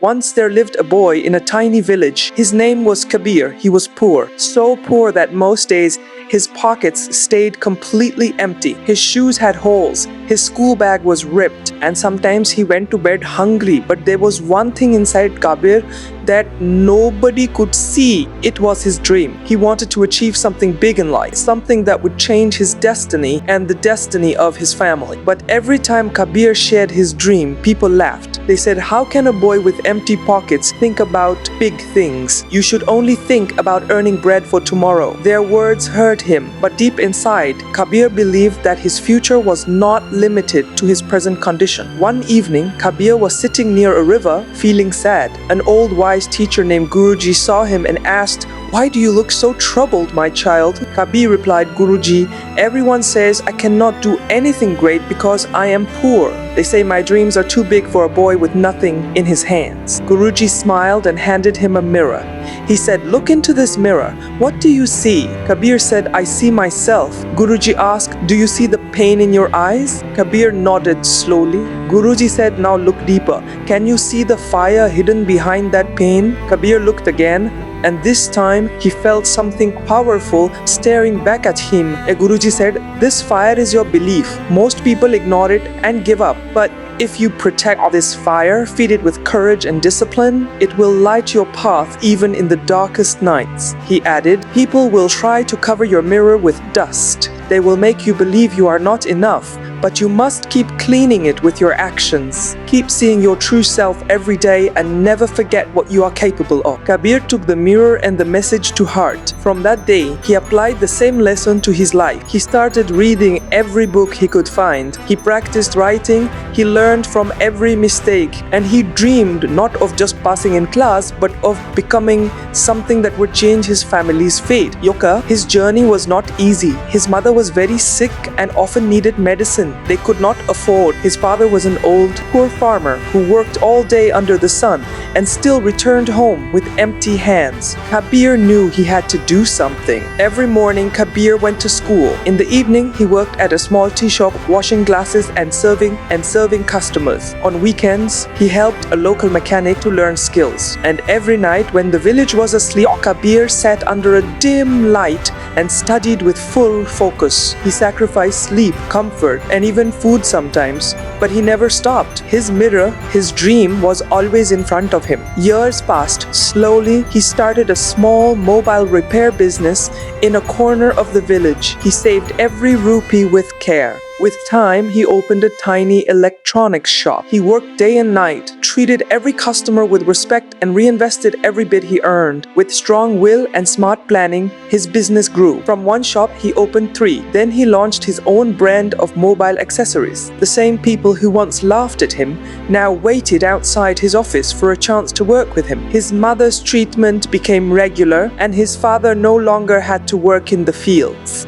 Once there lived a boy in a tiny village. His name was Kabir. He was poor, so poor that most days his pockets stayed completely empty. His shoes had holes, his school bag was ripped, and sometimes he went to bed hungry. But there was one thing inside Kabir that nobody could see. It was his dream. He wanted to achieve something big in life, something that would change his destiny and the destiny of his family. But every time Kabir shared his dream, people laughed. They said, "How can a boy with empty pockets think about big things? You should only think about earning bread for tomorrow." Their words hurt him, but deep inside, Kabir believed that his future was not limited to his present condition. One evening, Kabir was sitting near a river, feeling sad. An old wise teacher named Guruji saw him and asked, "Why do you look so troubled, my child?" Kabir replied, "Guruji, everyone says I cannot do anything great because I am poor. They say my dreams are too big for a boy with nothing in his hands." Guruji smiled and handed him a mirror. He said, "Look into this mirror. What do you see?" Kabir said, "I see myself." Guruji asked, "Do you see the pain in your eyes?" Kabir nodded slowly. Guruji said, "Now look deeper. Can you see the fire hidden behind that pain?" Kabir looked again, and this time he felt something powerful staring back at him. Guruji said, "This fire is your belief. Most people ignore it and give up. But if you protect this fire, feed it with courage and discipline, it will light your path even in the darkest nights." He added, "People will try to cover your mirror with dust. They will make you believe you are not enough, but you must keep cleaning it with your actions. Keep seeing your true self every day and never forget what you are capable of." Kabir took the mirror and the message to heart. From that day, he applied the same lesson to his life. He started reading every book he could find. He practiced writing. He learned from every mistake. And he dreamed not of just passing in class, but of becoming something that would change his family's fate. Yoka, his journey was not easy. His mother was very sick and often needed medicine they could not afford. His father was an old, poor farmer who worked all day under the sun and still returned home with empty hands. Kabir knew he had to do something. Every morning, Kabir went to school. In the evening, he worked at a small tea shop, washing glasses and serving customers. On weekends, he helped a local mechanic to learn skills. And every night, when the village was asleep, Kabir sat under a dim light and studied with full focus. He sacrificed sleep, comfort, and even food sometimes, but he never stopped. His mirror, his dream, was always in front of him. Years passed. Slowly, he started a small mobile repair business in a corner of the village. He saved every rupee with care. With time, he opened a tiny electronics shop. He worked day and night, treated every customer with respect, and reinvested every bit he earned. With strong will and smart planning, his business grew. From one shop, he opened 3. Then he launched his own brand of mobile accessories. The same people who once laughed at him now waited outside his office for a chance to work with him. His mother's treatment became regular, and his father no longer had to work in the fields.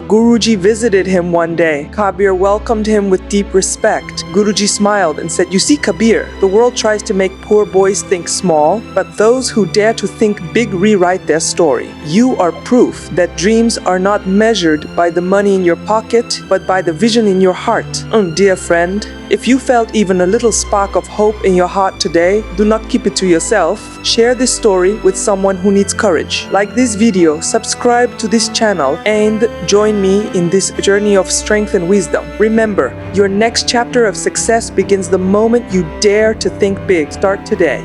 Guruji visited him one day. Kabir welcomed him with deep respect. Guruji smiled and said, "You see, Kabir, the world tries to make poor boys think small, but those who dare to think big rewrite their story. You are proof that dreams are not measured by the money in your pocket, but by the vision in your heart." Dear friend, if you felt even a little spark of hope in your heart today, do not keep it to yourself. Share this story with someone who needs courage. Like this video, subscribe to this channel, and join me in this journey of strength and wisdom. Remember, your next chapter of success begins the moment you dare to think big. Start today.